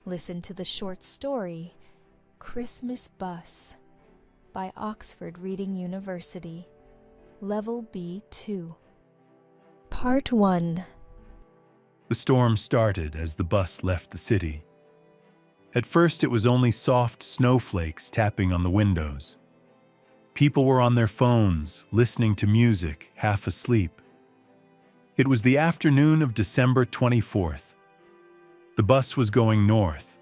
Listen to the short story, Christmas Bus, by Oxford Reading University, Level B2. Part 1. The storm started as the bus left the city. At first, it was only soft snowflakes tapping on the windows. People were on their phones, listening to music, half asleep. It was the afternoon of December 24th. The bus was going north,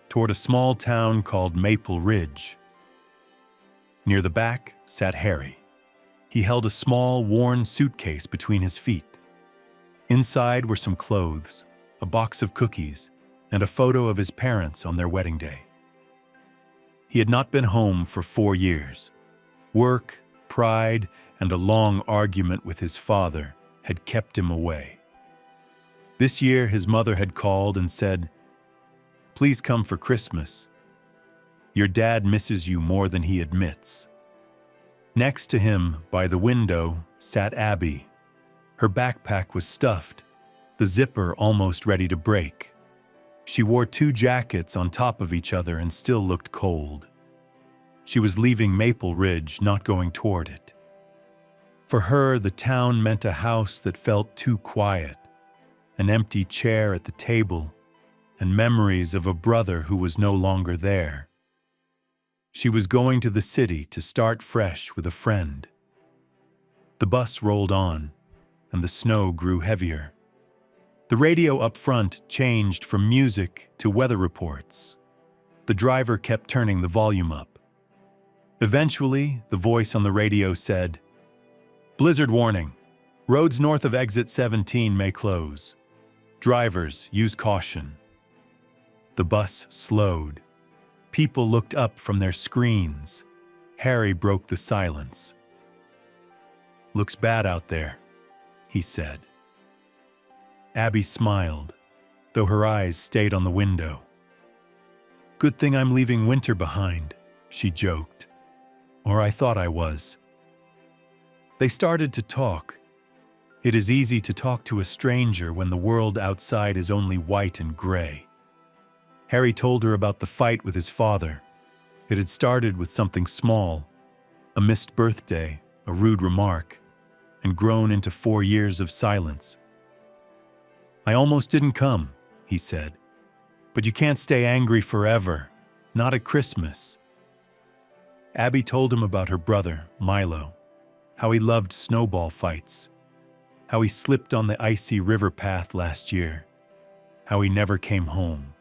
toward a small town called Maple Ridge. Near the back sat Harry. He held a small, worn suitcase between his feet. Inside were some clothes, a box of cookies, and a photo of his parents on their wedding day. He had not been home for 4 years. Work, pride, and a long argument with his father had kept him away. This year, his mother had called and said, "Please come for Christmas. Your dad misses you more than he admits." Next to him, by the window, sat Abby. Her backpack was stuffed, the zipper almost ready to break. She wore 2 jackets on top of each other and still looked cold. She was leaving Maple Ridge, not going toward it. For her, the town meant a house that felt too quiet, an empty chair at the table, and memories of a brother who was no longer there. She was going to the city to start fresh with a friend. The bus rolled on, and the snow grew heavier. The radio up front changed from music to weather reports. The driver kept turning the volume up. Eventually, the voice on the radio said, "Blizzard warning. Roads north of exit 17 may close. Drivers, use caution." The bus slowed. People looked up from their screens. Harry broke the silence. "Looks bad out there," he said. Abby smiled, though her eyes stayed on the window. "Good thing I'm leaving winter behind," she joked. "Or I thought I was." They started to talk. It is easy to talk to a stranger when the world outside is only white and gray. Harry told her about the fight with his father. It had started with something small, a missed birthday, a rude remark, and grown into 4 years of silence. "I almost didn't come," he said. "But you can't stay angry forever, not at Christmas." Abby told him about her brother, Milo, how he loved snowball fights, how he slipped on the icy river path last year, how he never came home.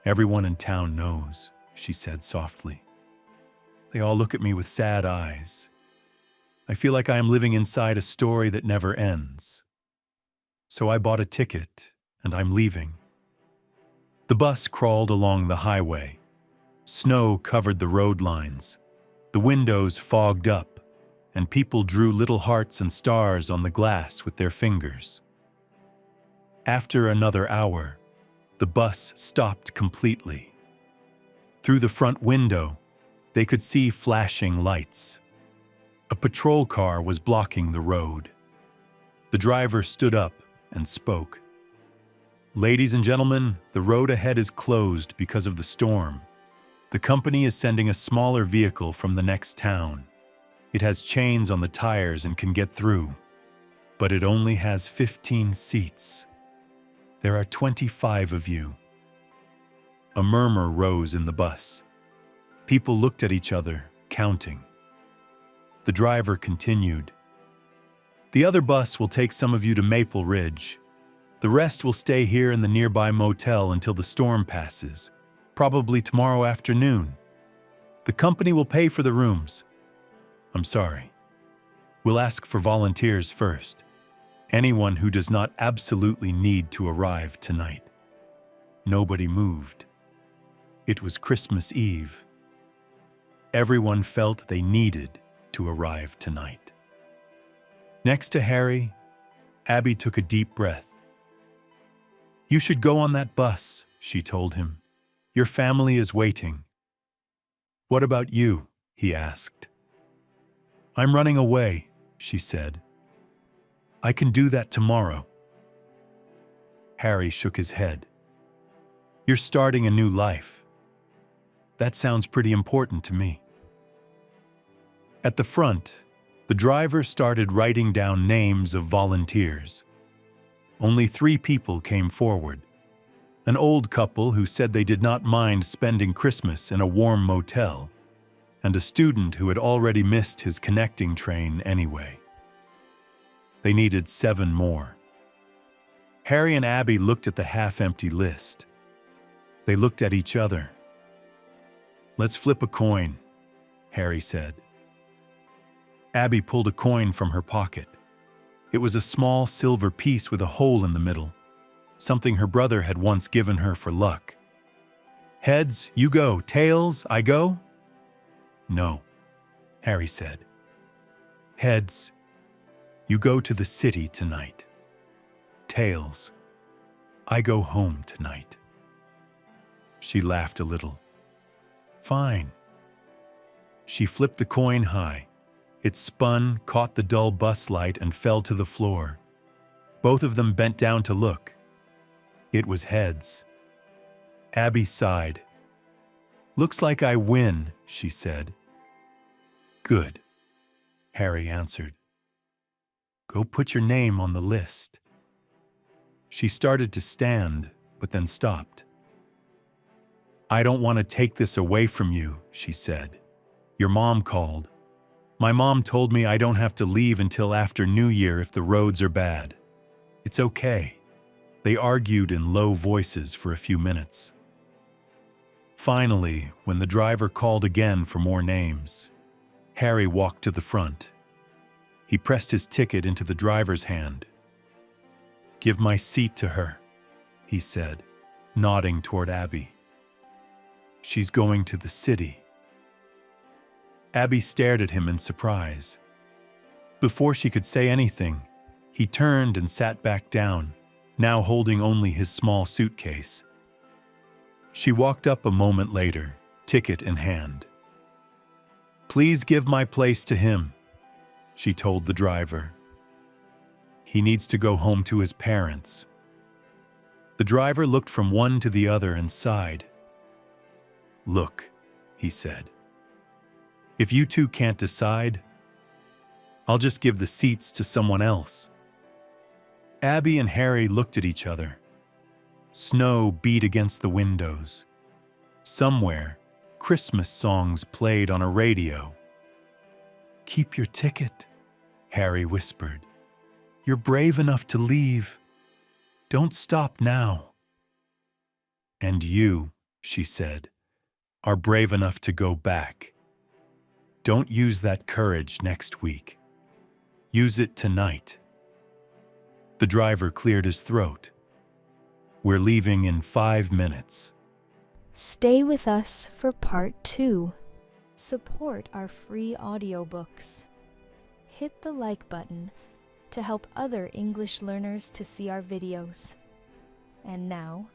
"Everyone in town knows," she said softly. "They all look at me with sad eyes. I feel like I am living inside a story that never ends. So I bought a ticket, and I'm leaving." The bus crawled along the highway. Snow covered the road lines. The windows fogged up, and people drew little hearts and stars on the glass with their fingers. After another hour, the bus stopped completely. Through the front window, they could see flashing lights. A patrol car was blocking the road. The driver stood up and spoke. "Ladies and gentlemen, the road ahead is closed because of the storm. The company is sending a smaller vehicle from the next town. It has chains on the tires and can get through, but it only has 15 seats. There are 25 of you." A murmur rose in the bus. People looked at each other, counting. The driver continued, "The other bus will take some of you to Maple Ridge. The rest will stay here in the nearby motel until the storm passes, probably tomorrow afternoon. The company will pay for the rooms. I'm sorry. We'll ask for volunteers first. Anyone who does not absolutely need to arrive tonight." Nobody moved. It was Christmas Eve. Everyone felt they needed to arrive tonight. Next to Harry, Abby took a deep breath. "You should go on that bus," she told him. "Your family is waiting." "What about you?" he asked. "I'm running away," she said. "I can do that tomorrow." Harry shook his head. You're starting a new life. That sounds pretty important to me. At the front, the driver started writing down names of volunteers. Only 3 people came forward. An old couple who said they did not mind spending Christmas in a warm motel, and a student who had already missed his connecting train anyway. They needed 7 more. Harry and Abby looked at the half-empty list. They looked at each other. "Let's flip a coin," Harry said. Abby pulled a coin from her pocket. It was a small silver piece with a hole in the middle, something her brother had once given her for luck. "Heads, you go. Tails, I go?" "No," Harry said. "Heads, you go to the city tonight. Tails, I go home tonight." She laughed a little. "Fine." She flipped the coin high. It spun, caught the dull bus light, and fell to the floor. Both of them bent down to look. It was heads. Abby sighed. "Looks like I win," she said. "Good," Harry answered. "Go put your name on the list." She started to stand, but then stopped. "I don't want to take this away from you," she said. "Your mom called. My mom told me I don't have to leave until after New Year if the roads are bad. It's okay." They argued in low voices for a few minutes. Finally, when the driver called again for more names, Harry walked to the front. He pressed his ticket into the driver's hand. "Give my seat to her," he said, nodding toward Abby. "She's going to the city." Abby stared at him in surprise. Before she could say anything, he turned and sat back down, now holding only his small suitcase. She walked up a moment later, ticket in hand. "Please give my place to him," she told the driver. "He needs to go home to his parents." The driver looked from one to the other and sighed. "Look," he said. "If you two can't decide, I'll just give the seats to someone else." Abby and Harry looked at each other. Snow beat against the windows. Somewhere, Christmas songs played on a radio. "Keep your ticket," Harry whispered. "You're brave enough to leave. Don't stop now." "And you," she said, "are brave enough to go back. Don't use that courage next week. Use it tonight." The driver cleared his throat. "We're leaving in 5 minutes." Stay with us for part 2. Support our free audiobooks. Hit the like button to help other English learners to see our videos. And now,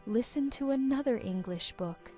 listen to another English book